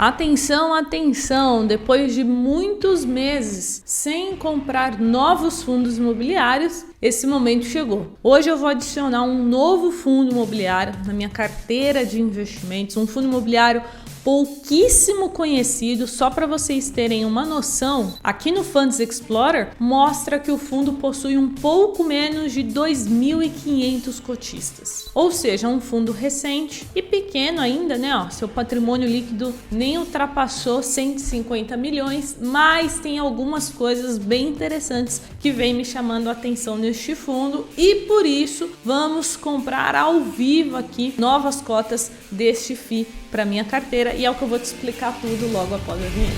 Atenção, atenção! Depois de muitos meses sem comprar novos fundos imobiliários, esse momento chegou. Hoje eu vou adicionar um novo fundo imobiliário na minha carteira de investimentos, um fundo imobiliário pouquíssimo conhecido. Só para vocês terem uma noção, aqui no Funds Explorer mostra que o fundo possui um pouco menos de 2.500 cotistas, ou seja, um fundo recente e pequeno ainda, né? Seu patrimônio líquido nem ultrapassou 150 milhões, mas tem algumas coisas bem interessantes que vem me chamando a atenção neste fundo e por isso vamos comprar ao vivo aqui novas cotas deste FII para minha carteira e é o que eu vou te explicar tudo logo após a vinheta.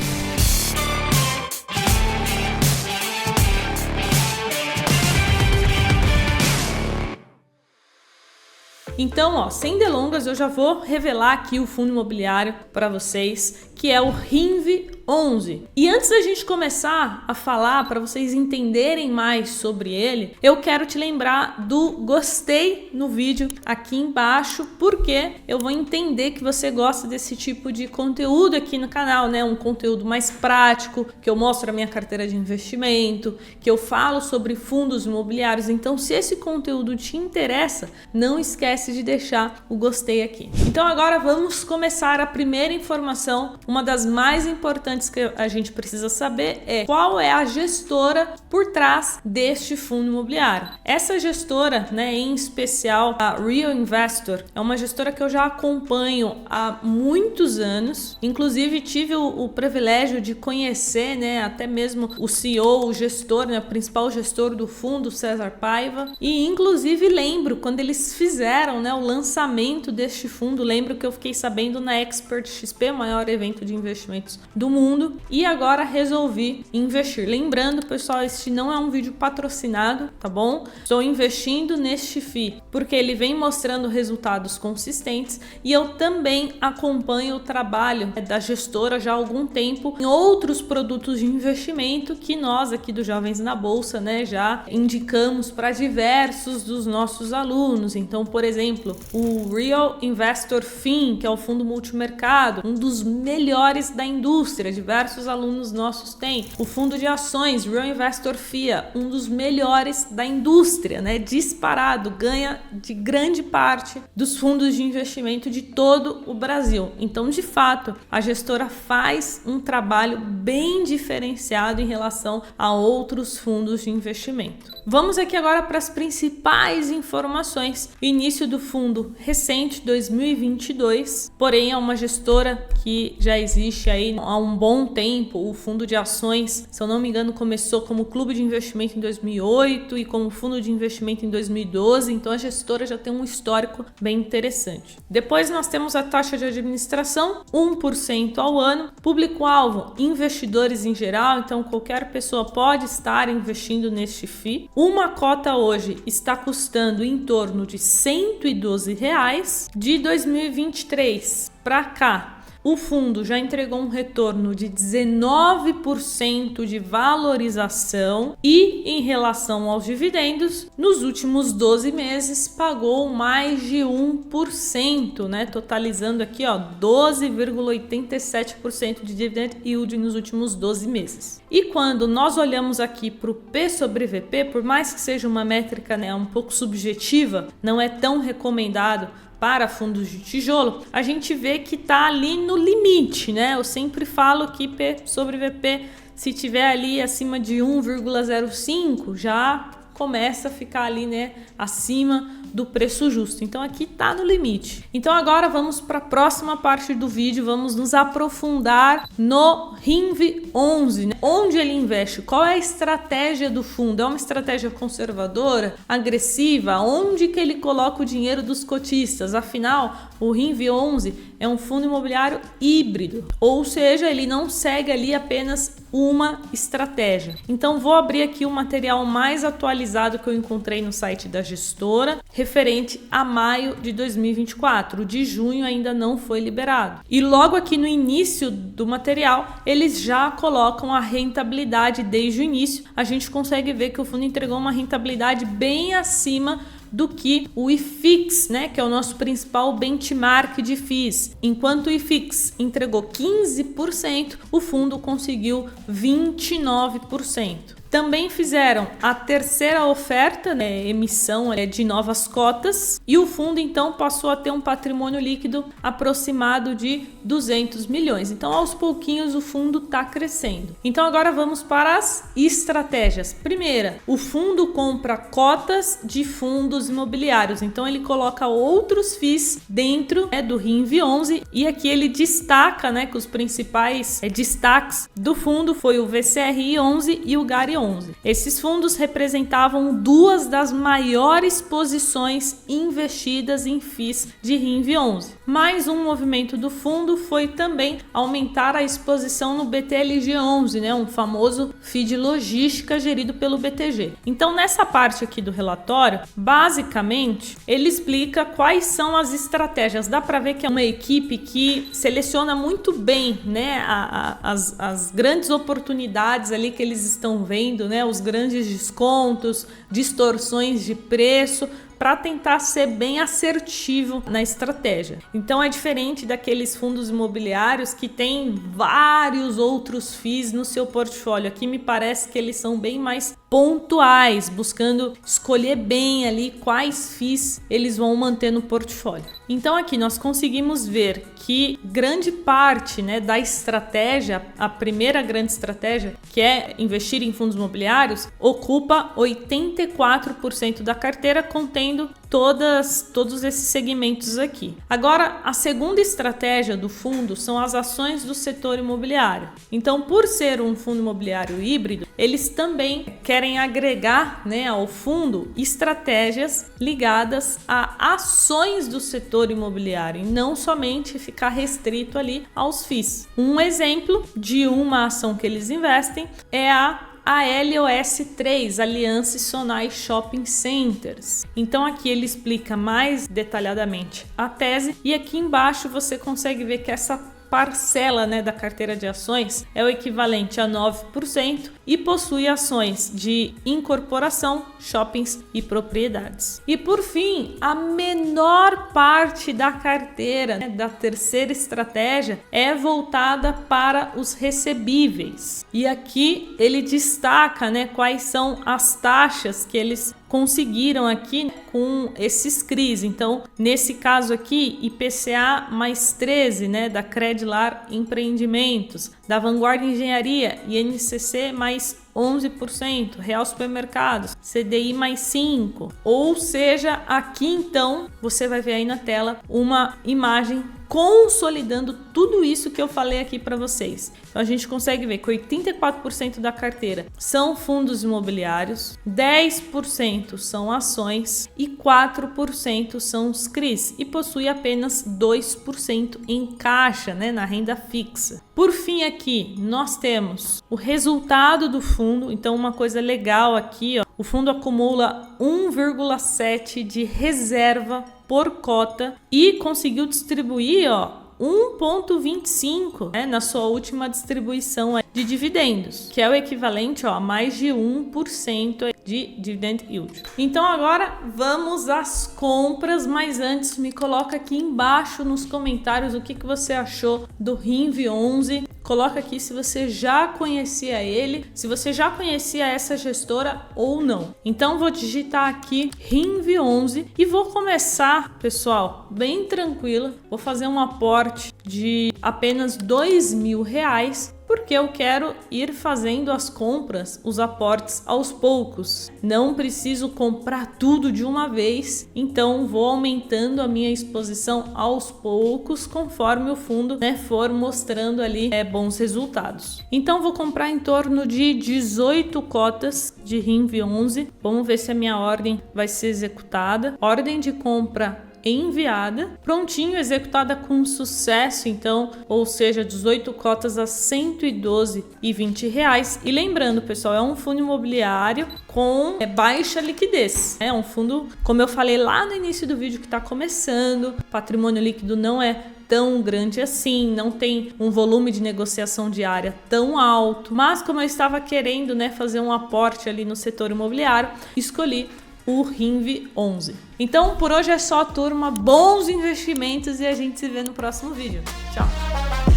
Então, sem delongas, eu já vou revelar aqui o fundo imobiliário para vocês, que é o RINV11. E antes da gente começar a falar, para vocês entenderem mais sobre ele, eu quero te lembrar do gostei no vídeo aqui embaixo, porque eu vou entender que você gosta desse tipo de conteúdo aqui no canal, né? Um conteúdo mais prático, que eu mostro a minha carteira de investimento, que eu falo sobre fundos imobiliários. Então, se esse conteúdo te interessa, não esquece de deixar o gostei aqui. Então agora vamos começar a primeira informação. Uma das mais importantes que a gente precisa saber é qual é a gestora por trás deste fundo imobiliário. Essa gestora, né, em especial a Real Investor, é uma gestora que eu já acompanho há muitos anos. Inclusive tive o privilégio de conhecer, né, até mesmo o CEO, o gestor, né, o principal gestor do fundo, César Paiva. E inclusive lembro quando eles fizeram, né, o lançamento deste fundo, lembro que eu fiquei sabendo na Expert XP, o maior evento de investimentos do mundo, e agora resolvi investir. Lembrando, pessoal, este não é um vídeo patrocinado, tá bom? Estou investindo neste FII porque ele vem mostrando resultados consistentes e eu também acompanho o trabalho da gestora já há algum tempo em outros produtos de investimento que nós aqui do Jovens na Bolsa, né, já indicamos para diversos dos nossos alunos. Então, por exemplo, o Real Investor FIM, que é o fundo multimercado, um dos melhores da indústria, diversos alunos nossos têm. O fundo de ações, Real Investor FIA, um dos melhores da indústria, né? Disparado, ganha de grande parte dos fundos de investimento de todo o Brasil. Então, de fato, a gestora faz um trabalho bem diferenciado em relação a outros fundos de investimento. Vamos aqui agora para as principais informações. Início do fundo recente, 2022, porém é uma gestora que já existe aí há um bom tempo. O fundo de ações, se eu não me engano, começou como clube de investimento em 2008 e como fundo de investimento em 2012, então a gestora já tem um histórico bem interessante. Depois nós temos a taxa de administração, 1% ao ano, público-alvo, investidores em geral, então qualquer pessoa pode estar investindo neste FII. Uma cota hoje está custando em torno de R$112. De 2023 para cá, o fundo já entregou um retorno de 19% de valorização e, em relação aos dividendos, nos últimos 12 meses pagou mais de 1%, né? Totalizando aqui 12,87% de dividend yield nos últimos 12 meses. E quando nós olhamos aqui para o P sobre VP, por mais que seja uma métrica, né, um pouco subjetiva, não é tão recomendado para fundos de tijolo, a gente vê que está ali no limite, né? Eu sempre falo que P sobre VP, se tiver ali acima de 1,05, já começa a ficar ali, né, acima do preço justo. Então aqui tá no limite. Então agora vamos para a próxima parte do vídeo, vamos nos aprofundar no RINV11, né? Onde ele investe, qual é a estratégia do fundo? É uma estratégia conservadora, agressiva? Onde que ele coloca o dinheiro dos cotistas? Afinal, o RINV11 é um fundo imobiliário híbrido, ou seja, ele não segue ali apenas uma estratégia. Então vou abrir aqui o material mais atualizado que eu encontrei no site da gestora, referente a maio de 2024. O de junho ainda não foi liberado. E logo aqui no início do material, eles já colocam a rentabilidade desde o início. A gente consegue ver que o fundo entregou uma rentabilidade bem acima do que o IFIX, né, que é o nosso principal benchmark de FIIs. Enquanto o IFIX entregou 15%, o fundo conseguiu 29%. Também fizeram a terceira oferta, né, emissão de novas cotas, e o fundo então passou a ter um patrimônio líquido aproximado de 200 milhões. Então, aos pouquinhos, o fundo está crescendo. Então, agora vamos para as estratégias. Primeira, o fundo compra cotas de fundos imobiliários. Então, ele coloca outros FIIs dentro do RINV11, e aqui ele destaca, né, que os principais destaques do fundo foi o VCRI 11 e o GARI 11. Esses fundos representavam duas das maiores posições investidas em FIIs de RINV11. Mais um movimento do fundo foi também aumentar a exposição no BTLG11, né, um famoso FII de logística gerido pelo BTG. Então, nessa parte aqui do relatório, basicamente, ele explica quais são as estratégias. Dá para ver que é uma equipe que seleciona muito bem, né, as grandes oportunidades ali que eles estão vendo, né, os grandes descontos, distorções de preço, para tentar ser bem assertivo na estratégia. Então é diferente daqueles fundos imobiliários que têm vários outros FIIs no seu portfólio. Aqui me parece que eles são bem mais pontuais, buscando escolher bem ali quais FIIs eles vão manter no portfólio. Então aqui nós conseguimos ver que grande parte, né, da estratégia, a primeira grande estratégia, que é investir em fundos imobiliários, ocupa 84% da carteira, contendo todos esses segmentos aqui. Agora, a segunda estratégia do fundo são as ações do setor imobiliário. Então, por ser um fundo imobiliário híbrido, eles também querem agregar, né, ao fundo estratégias ligadas a ações do setor imobiliário e não somente ficar restrito ali aos FIIs. Um exemplo de uma ação que eles investem é a LOS3, Aliança Sonai Shopping Centers. Então aqui ele explica mais detalhadamente a tese, e aqui embaixo você consegue ver que essa parcela, né, da carteira de ações é o equivalente a 9% e possui ações de incorporação, shoppings e propriedades. E por fim, a menor parte da carteira, né, da terceira estratégia é voltada para os recebíveis. E aqui ele destaca, né, quais são as taxas que eles conseguiram aqui com esses CRIs. Então, nesse caso aqui, IPCA mais 13, né, da Credilar Empreendimentos, da Vanguarda Engenharia, INCC mais 11%, Real Supermercados, CDI mais 5%. Ou seja, aqui então você vai ver aí na tela uma imagem consolidando tudo isso que eu falei aqui para vocês. Então a gente consegue ver que 84% da carteira são fundos imobiliários, 10% são ações e 4% são os CRIs, e possui apenas 2% em caixa, né, na renda fixa. Por fim, aqui nós temos o resultado do fundo. Então, uma coisa legal aqui, ó, o fundo acumula 1,7 de reserva por cota e conseguiu distribuir, ó, 1,25, né, na sua última distribuição de dividendos, que é o equivalente, ó, a mais de 1% de dividend yield. Então agora vamos às compras, mas antes me coloca aqui embaixo nos comentários o que você achou do RINV11. Coloca aqui se você já conhecia ele, se você já conhecia essa gestora ou não. Então vou digitar aqui RINV11 e vou começar, pessoal, bem tranquila. Vou fazer um aporte de apenas R$2.000, porque eu quero ir fazendo as compras, os aportes aos poucos. Não preciso comprar tudo de uma vez, então vou aumentando a minha exposição aos poucos, conforme o fundo, né, for mostrando ali bons resultados. Então vou comprar em torno de 18 cotas de RINV11. Vamos ver se a minha ordem vai ser executada. Ordem de compra enviada, prontinho, executada com sucesso, então, ou seja, 18 cotas a R$112,20. E lembrando, pessoal, é um fundo imobiliário com baixa liquidez. É um fundo, como eu falei lá no início do vídeo, que está começando, patrimônio líquido não é tão grande assim, não tem um volume de negociação diária tão alto, mas como eu estava querendo, né, fazer um aporte ali no setor imobiliário, escolhi o RINV 11. Então, por hoje é só, turma. Bons investimentos e a gente se vê no próximo vídeo. Tchau!